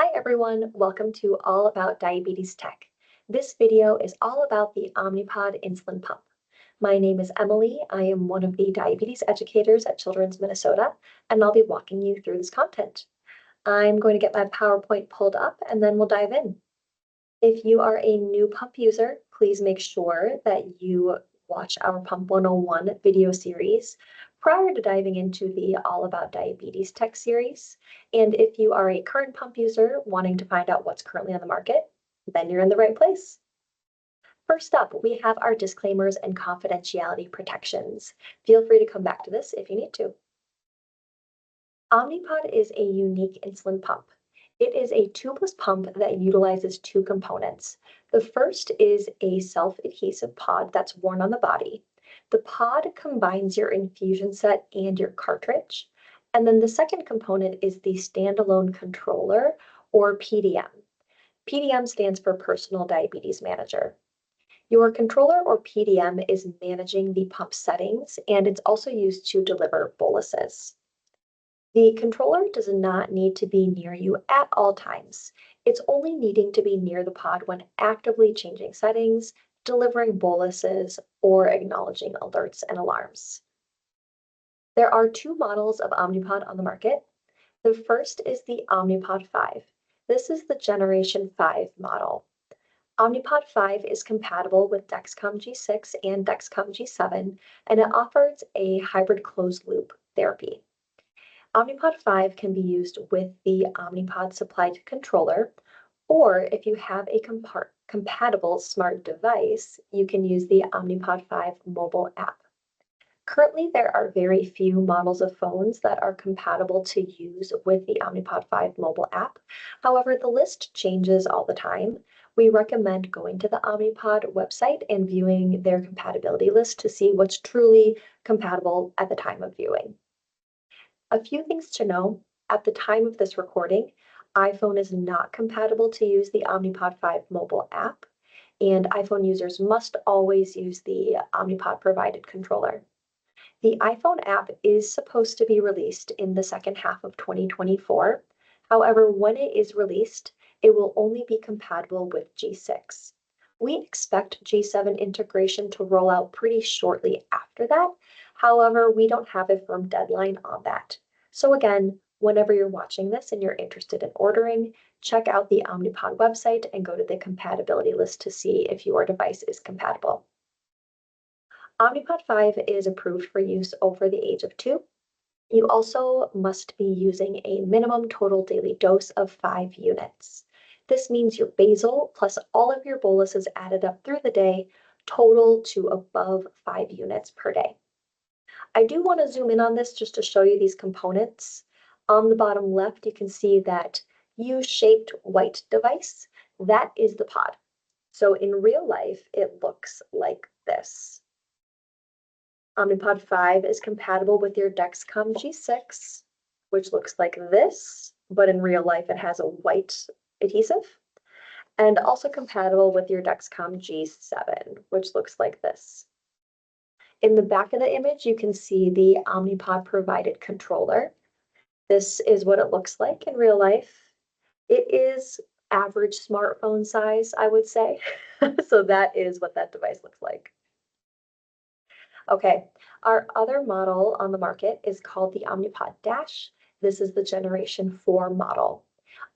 Hi everyone, welcome to All About Diabetes Tech. This video is all about the Omnipod insulin pump. My name is Emily. I am one of the diabetes educators at Children's Minnesota, and I'll be walking you through this content. I'm going to get my PowerPoint pulled up and then we'll dive in. If you are a new pump user, please make sure that you watch our Pump 101 video series prior to diving into the All About Diabetes Tech series. And if you are a current pump user wanting to find out what's currently on the market, then you're in the right place. First up, we have our disclaimers and confidentiality protections. Feel free to come back to this if you need to. Omnipod is a unique insulin pump. It is a tubeless pump that utilizes two components. The first is a self-adhesive pod that's worn on the body. The pod combines your infusion set and your cartridge. And then the second component is the standalone controller, or PDM. PDM stands for Personal Diabetes Manager. Your controller, or PDM, is managing the pump settings, and it's also used to deliver boluses. The controller does not need to be near you at all times. It's only needing to be near the pod when actively changing settings, delivering boluses, or acknowledging alerts and alarms. There are two models of Omnipod on the market. The first is the Omnipod 5. This is the Generation 5 model. Omnipod 5 is compatible with Dexcom G6 and Dexcom G7, and it offers a hybrid closed-loop therapy. Omnipod 5 can be used with the Omnipod supplied controller, or if you have a compatible smart device, you can use the Omnipod 5 mobile app. Currently, there are very few models of phones that are compatible to use with the Omnipod 5 mobile app. However, the list changes all the time. We recommend going to the Omnipod website and viewing their compatibility list to see what's truly compatible at the time of viewing. A few things to know: at the time of this recording, iPhone is not compatible to use the Omnipod 5 mobile app, and iPhone users must always use the Omnipod provided controller. The iPhone app is supposed to be released in the second half of 2024. However, when it is released, it will only be compatible with G6. We expect G7 integration to roll out pretty shortly after that. However, we don't have a firm deadline on that. So again, whenever you're watching this and you're interested in ordering, check out the Omnipod website and go to the compatibility list to see if your device is compatible. Omnipod 5 is approved for use over the age of 2. You also must be using a minimum total daily dose of 5 units. This means your basal plus all of your boluses added up through the day total to above 5 units per day. I do want to zoom in on this just to show you these components. On the bottom left, you can see that U-shaped white device. That is the pod. So in real life, it looks like this. Omnipod 5 is compatible with your Dexcom G6, which looks like this, but in real life it has a white adhesive, and also compatible with your Dexcom G7, which looks like this. In the back of the image, you can see the Omnipod provided controller. This is what it looks like in real life. It is average smartphone size, I would say. So that is what that device looks like. Okay, our other model on the market is called the Omnipod Dash. This is the Generation 4 model.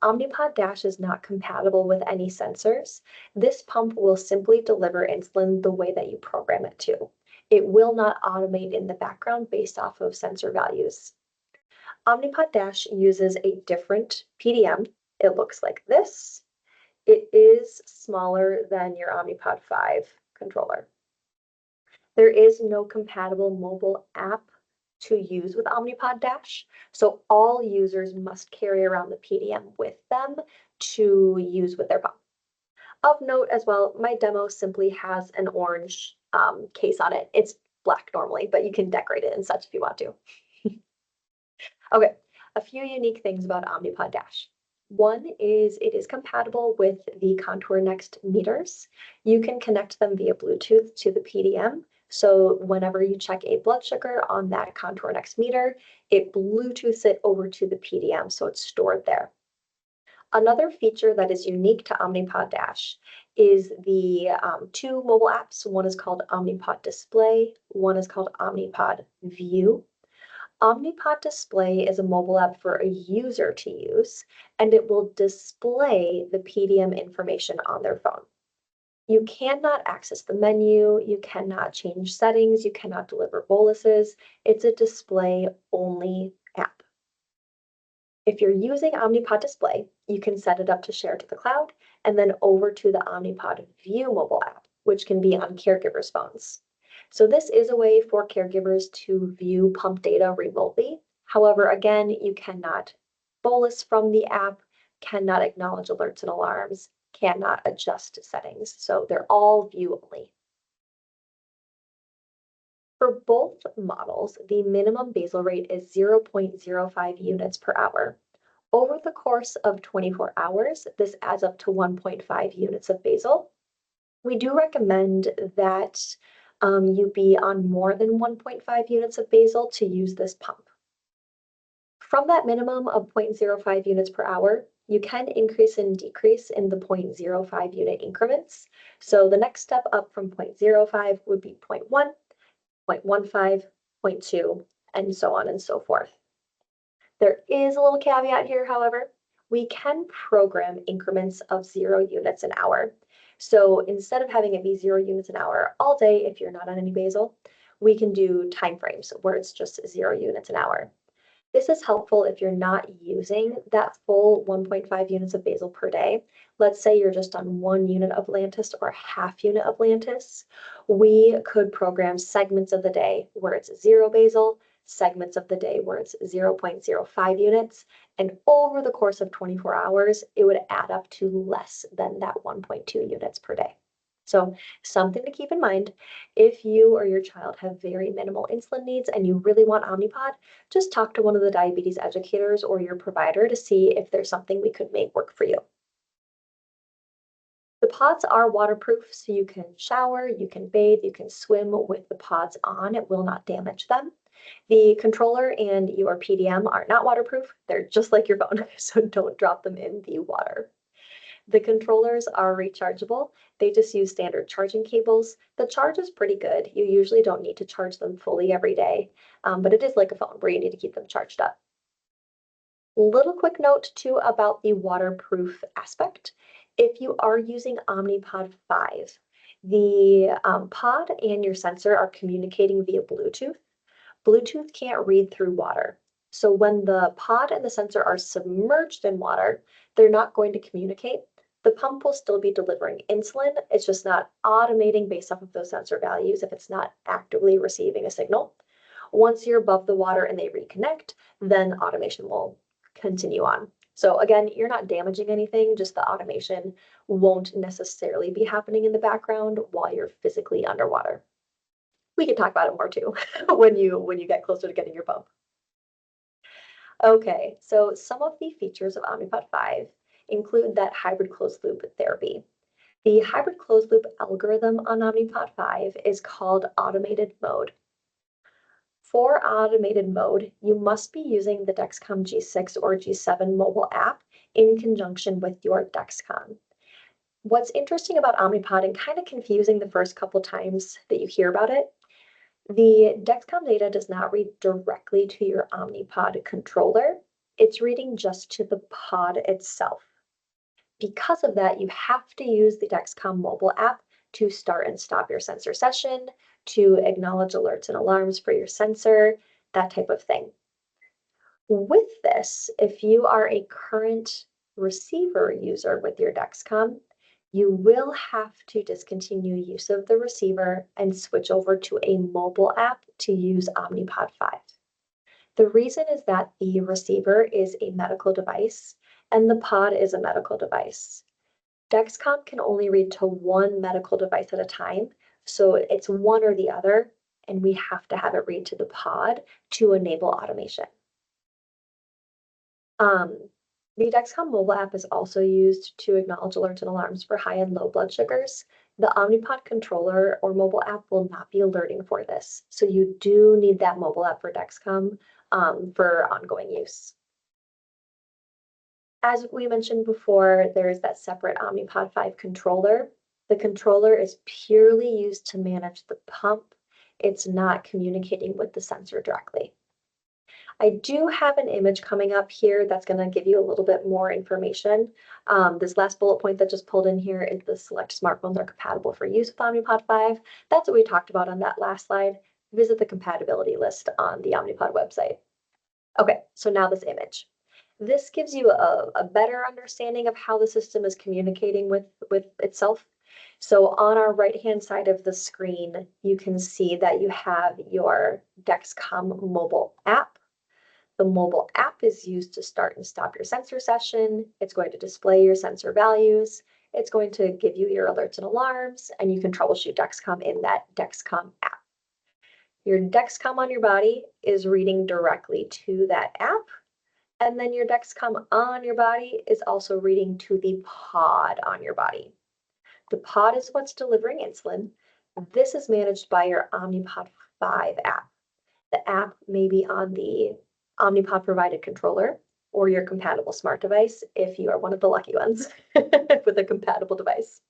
Omnipod Dash is not compatible with any sensors. This pump will simply deliver insulin the way that you program it to. It will not automate in the background based off of sensor values. Omnipod Dash uses a different PDM. It looks like this. It is smaller than your Omnipod 5 controller. There is no compatible mobile app to use with Omnipod Dash, so all users must carry around the PDM with them to use with their pump. Of note as well, my demo simply has an orange case on it. It's black normally, but you can decorate it and such if you want to. Okay, a few unique things about Omnipod Dash. One is it is compatible with the Contour Next meters. You can connect them via Bluetooth to the PDM. So whenever you check a blood sugar on that Contour Next meter, it Bluetooths it over to the PDM, so it's stored there. Another feature that is unique to Omnipod Dash is the two mobile apps. One is called Omnipod Display, one is called Omnipod View. Omnipod Display is a mobile app for a user to use, and it will display the PDM information on their phone. You cannot access the menu, you cannot change settings, you cannot deliver boluses. It's a display only app. If you're using Omnipod Display, you can set it up to share to the cloud and then over to the Omnipod View mobile app, which can be on caregivers' phones. So this is a way for caregivers to view pump data remotely. However, again, you cannot bolus from the app, cannot acknowledge alerts and alarms, cannot adjust settings. So they're all view only. For both models, the minimum basal rate is 0.05 units per hour. Over the course of 24 hours, this adds up to 1.5 units of basal. We do recommend that you be on more than 1.5 units of basal to use this pump. From that minimum of 0.05 units per hour, you can increase and decrease in the 0.05 unit increments. So the next step up from 0.05 would be 0.1, 0.15, 0.2, and so on and so forth. There is a little caveat here, however. We can program increments of 0 units an hour. So instead of having it be 0 units an hour all day, if you're not on any basal, we can do time frames where it's just 0 units an hour. This is helpful if you're not using that full 1.5 units of basal per day. Let's say you're just on 1 unit of Lantus or half unit of Lantus. We could program segments of the day where it's 0 basal, segments of the day where it's 0.05 units, and over the course of 24 hours, it would add up to less than that 1.2 units per day. So something to keep in mind, if you or your child have very minimal insulin needs and you really want Omnipod, just talk to one of the diabetes educators or your provider to see if there's something we could make work for you. The pods are waterproof, so you can shower, you can bathe, you can swim with the pods on. It will not damage them. The controller and your PDM are not waterproof. They're just like your phone, so don't drop them in the water. The controllers are rechargeable. They just use standard charging cables. The charge is pretty good. You usually don't need to charge them fully every day, but it is like a phone where you need to keep them charged up. Little quick note too about the waterproof aspect. If you are using Omnipod 5, the pod and your sensor are communicating via Bluetooth. Bluetooth can't read through water. So when the pod and the sensor are submerged in water, they're not going to communicate. The pump will still be delivering insulin. It's just not automating based off of those sensor values if it's not actively receiving a signal. Once you're above the water and they reconnect, then automation will continue on. So again, you're not damaging anything, just the automation won't necessarily be happening in the background while you're physically underwater. We can talk about it more too when you get closer to getting your pump. Okay, so some of the features of Omnipod 5 include that hybrid closed loop therapy. The hybrid closed loop algorithm on Omnipod 5 is called automated mode. For automated mode, you must be using the Dexcom G6 or G7 mobile app in conjunction with your Dexcom. What's interesting about Omnipod and kind of confusing the first couple times that you hear about it, the Dexcom data does not read directly to your Omnipod controller. It's reading just to the pod itself. Because of that, you have to use the Dexcom mobile app to start and stop your sensor session, to acknowledge alerts and alarms for your sensor, that type of thing. With this, if you are a current receiver user with your Dexcom, you will have to discontinue use of the receiver and switch over to a mobile app to use Omnipod 5. The reason is that the receiver is a medical device and the pod is a medical device. Dexcom can only read to one medical device at a time, so it's one or the other, and we have to have it read to the pod to enable automation. The Dexcom mobile app is also used to acknowledge alerts and alarms for high and low blood sugars. The Omnipod controller or mobile app will not be alerting for this. So you do need that mobile app for Dexcom for ongoing use. As we mentioned before, there's that separate Omnipod 5 controller. The controller is purely used to manage the pump. It's not communicating with the sensor directly. I do have an image coming up here that's going to give you a little bit more information. This last bullet point that just pulled in here is the select smartphones are compatible for use with Omnipod 5. That's what we talked about on that last slide. Visit the compatibility list on the Omnipod website. Okay, so now this image. This gives you a better understanding of how the system is communicating with itself. So on our right-hand side of the screen, you can see that you have your Dexcom mobile app. The mobile app is used to start and stop your sensor session. It's going to display your sensor values. It's going to give you your alerts and alarms, and you can troubleshoot Dexcom in that Dexcom app. Your Dexcom on your body is reading directly to that app, and then your Dexcom on your body is also reading to the pod on your body. The pod is what's delivering insulin. This is managed by your Omnipod 5 app. The app may be on the Omnipod provided controller or your compatible smart device if you are one of the lucky ones with a compatible device.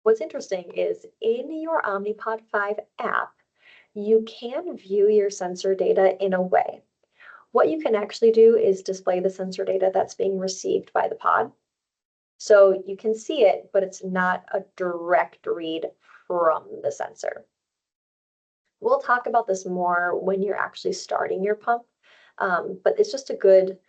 What's interesting is in your Omnipod 5 app, you can view your sensor data in a way. What you can actually do is display the sensor data that's being received by the pod. So you can see it, but it's not a direct read from the sensor. We'll talk about this more when you're actually starting your pump, but it's just a good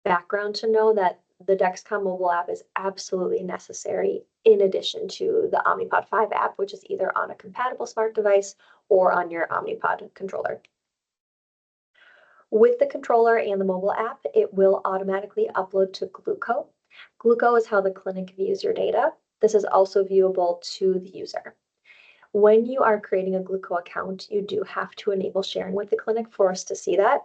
background to know that the Dexcom mobile app is absolutely necessary in addition to the Omnipod 5 app, which is either on a compatible smart device or on your Omnipod controller. With the controller and the mobile app, it will automatically upload to Gluco. Gluco is how the clinic views your data. This is also viewable to the user. When you are creating a Gluco account, you do have to enable sharing with the clinic for us to see that.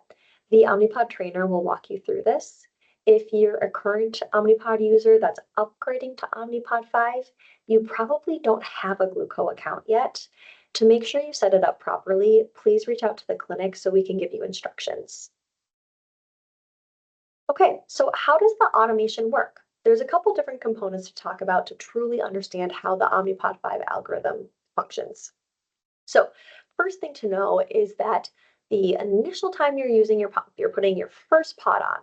The Omnipod trainer will walk you through this. If you're a current Omnipod user that's upgrading to Omnipod 5, you probably don't have a Gluco account yet. To make sure you set it up properly, please reach out to the clinic so we can give you instructions. Okay, so how does the automation work? There's a couple different components to talk about to truly understand how the Omnipod 5 algorithm functions. So first thing to know is that the initial time you're using your pump, you're putting your first pod on.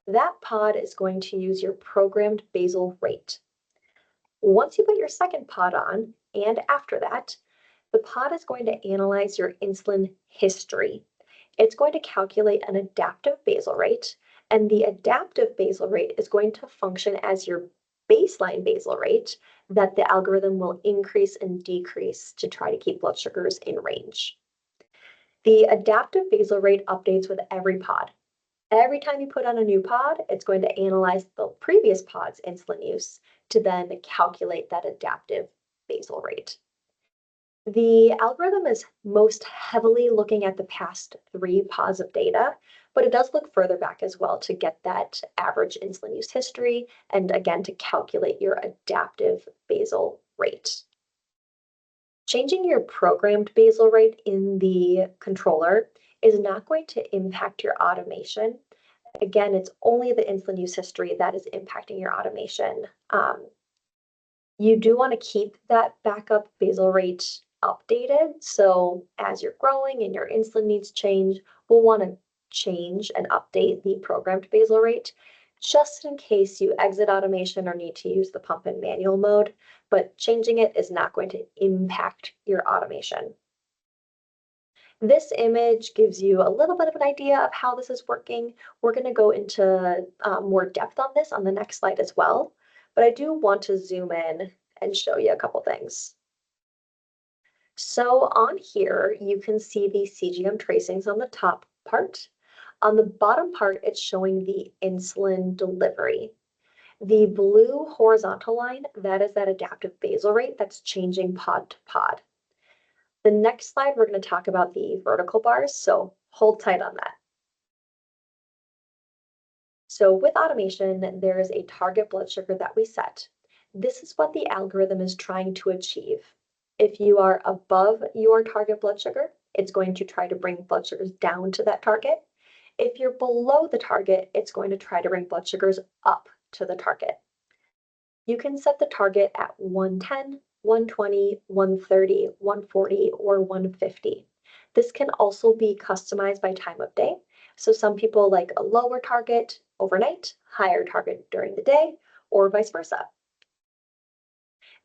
That pod is going to use your programmed basal rate. Once you put your second pod on, and after that, the pod is going to analyze your insulin history. It's going to calculate an adaptive basal rate, and the adaptive basal rate is going to function as your baseline basal rate that the algorithm will increase and decrease to try to keep blood sugars in range. The adaptive basal rate updates with every pod. Every time you put on a new pod, it's going to analyze the previous pod's insulin use to then calculate that adaptive basal rate. The algorithm is most heavily looking at the past 3 pods of data, but it does look further back as well to get that average insulin use history and again to calculate your adaptive basal rate. Changing your programmed basal rate in the controller is not going to impact your automation. Again, it's only the insulin use history that is impacting your automation. You do want to keep that backup basal rate updated. So as you're growing and your insulin needs change, we'll want to change and update the programmed basal rate just in case you exit automation or need to use the pump in manual mode, but changing it is not going to impact your automation. This image gives you a little bit of an idea of how this is working. We're going to go into more depth on this on the next slide as well, but I do want to zoom in and show you a couple things. So on here, you can see the CGM tracings on the top part. On the bottom part, it's showing the insulin delivery. The blue horizontal line, that is that adaptive basal rate that's changing pod to pod. The next slide, we're going to talk about the vertical bars, so hold tight on that. So with automation, there is a target blood sugar that we set. This is what the algorithm is trying to achieve. If you are above your target blood sugar, it's going to try to bring blood sugars down to that target. If you're below the target, it's going to try to bring blood sugars up to the target. You can set the target at 110, 120, 130, 140, or 150. This can also be customized by time of day. So some people like a lower target overnight, higher target during the day, or vice versa.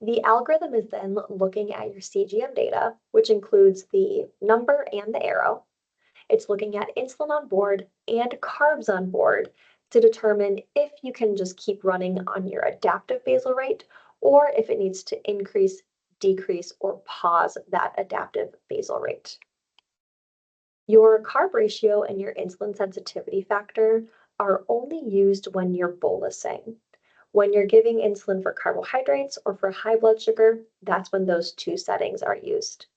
The algorithm is then looking at your CGM data, which includes the number and the arrow. It's looking at insulin on board and carbs on board to determine if you can just keep running on your adaptive basal rate or if it needs to increase, decrease, or pause that adaptive basal rate. Your carb ratio and your insulin sensitivity factor are only used when you're bolusing. When you're giving insulin for carbohydrates or for high blood sugar, that's when those two settings are used.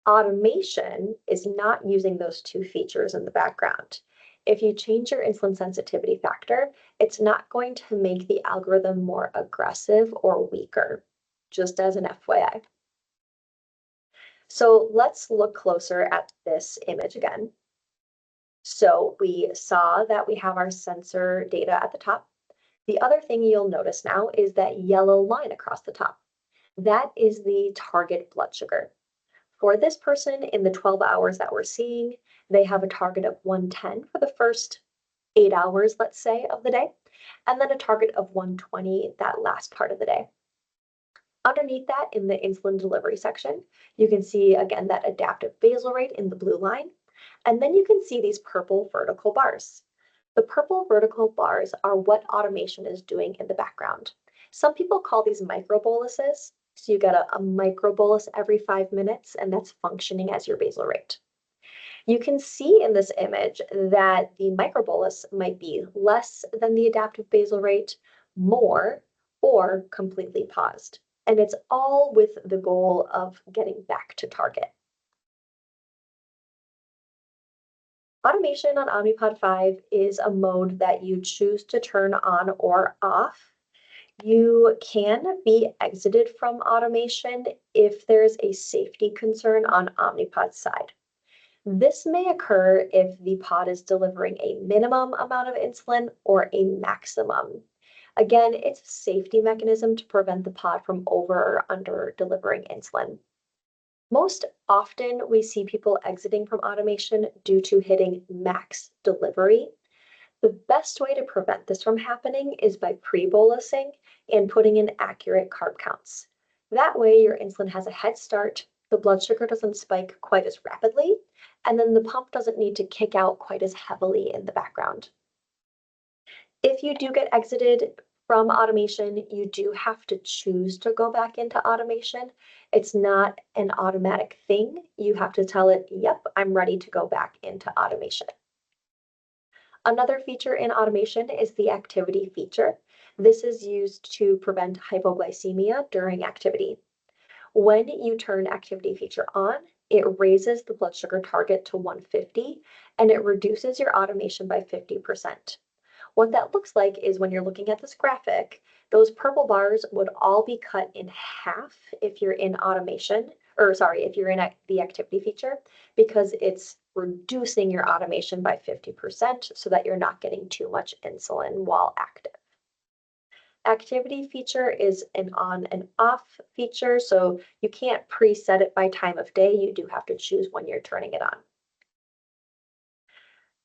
Automation is not using those two features in the background. If you change your insulin sensitivity factor, it's not going to make the algorithm more aggressive or weaker, just as an FYI. So let's look closer at this image again. So we saw that we have our sensor data at the top. The other thing you'll notice now is that yellow line across the top. That is the target blood sugar. For this person in the 12 hours that we're seeing, they have a target of 110 for the first 8 hours, let's say, of the day, and then a target of 120 that last part of the day. Underneath that, in the insulin delivery section, you can see again that adaptive basal rate in the blue line, and then you can see these purple vertical bars. The purple vertical bars are what automation is doing in the background. Some people call these microboluses. So you get a microbolus every 5 minutes, and that's functioning as your basal rate. You can see in this image that the microbolus might be less than the adaptive basal rate, more, or completely paused. And it's all with the goal of getting back to target. Automation on Omnipod 5 is a mode that you choose to turn on or off. You can be exited from automation if there's a safety concern on Omnipod's side. This may occur if the pod is delivering a minimum amount of insulin or a maximum. Again, it's a safety mechanism to prevent the pod from over or under delivering insulin. Most often, we see people exiting from automation due to hitting max delivery. The best way to prevent this from happening is by pre-bolusing and putting in accurate carb counts. That way, your insulin has a head start, the blood sugar doesn't spike quite as rapidly, and then the pump doesn't need to kick out quite as heavily in the background. If you do get exited from automation, you do have to choose to go back into automation. It's not an automatic thing. You have to tell it, yep, I'm ready to go back into automation. Another feature in automation is the activity feature. This is used to prevent hypoglycemia during activity. When you turn activity feature on, it raises the blood sugar target to 150 and it reduces your automation by 50%. What that looks like is when you're looking at this graphic, those purple bars would all be cut in half if you're in automation, or sorry, if you're in the activity feature, because it's reducing your automation by 50% so that you're not getting too much insulin while active. Activity feature is an on and off feature, so you can't preset it by time of day. You do have to choose when you're turning it on.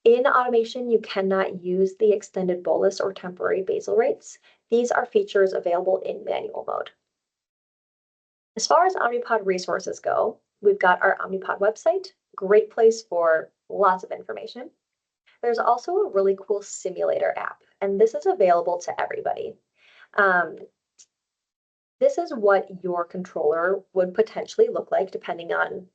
In automation, you cannot use the extended bolus or temporary basal rates. These are features available in manual mode. As far as Omnipod resources go, we've got our Omnipod website, great place for lots of information. There's also a really cool simulator app, and this is available to everybody. This is what your controller would potentially look like depending on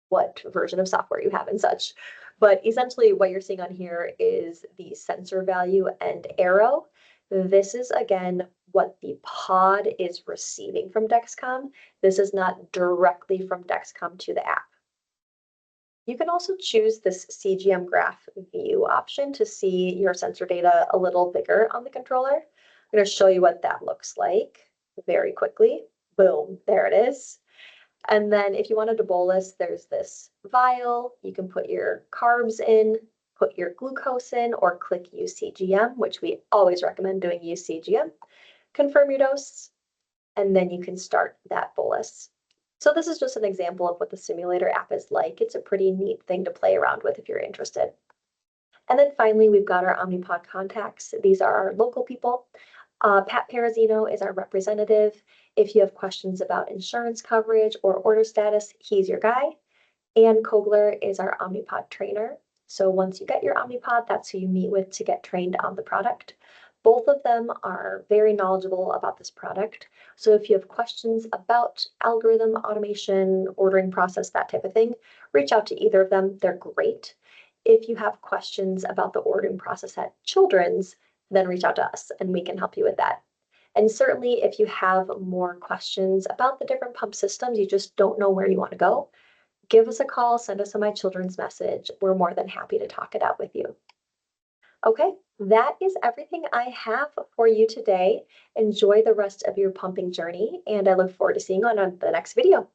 what version of software you have and such. But essentially what you're seeing on here is the sensor value and arrow. This is, again, what the pod is receiving from Dexcom. This is not directly from Dexcom to the app. You can also choose this CGM graph view option to see your sensor data a little bigger on the controller. I'm going to show you what that looks like very quickly. Boom, there it is. And then if you wanted to bolus, there's this vial. You can put your carbs in, put your glucose in, or click use CGM, which we always recommend doing use CGM. Confirm your dose, and then you can start that bolus. So this is just an example of what the simulator app is like. It's a pretty neat thing to play around with if you're interested. And then finally, we've got our Omnipod contacts. These are our local people. Pat Perazino is our representative. If you have questions about insurance coverage or order status, he's your guy. Ann Kogler is our Omnipod trainer. So once you get your Omnipod, that's who you meet with to get trained on the product. Both of them are very knowledgeable about this product. So if you have questions about algorithm, automation, ordering process, that type of thing, reach out to either of them. They're great. If you have questions about the ordering process at Children's, then reach out to us and we can help you with that. And certainly if you have more questions about the different pump systems, you just don't know where you want to go, give us a call, send us a My Children's message. We're more than happy to talk it out with you. Okay, that is everything I have for you today. Enjoy the rest of your pumping journey, and I look forward to seeing you on the next video.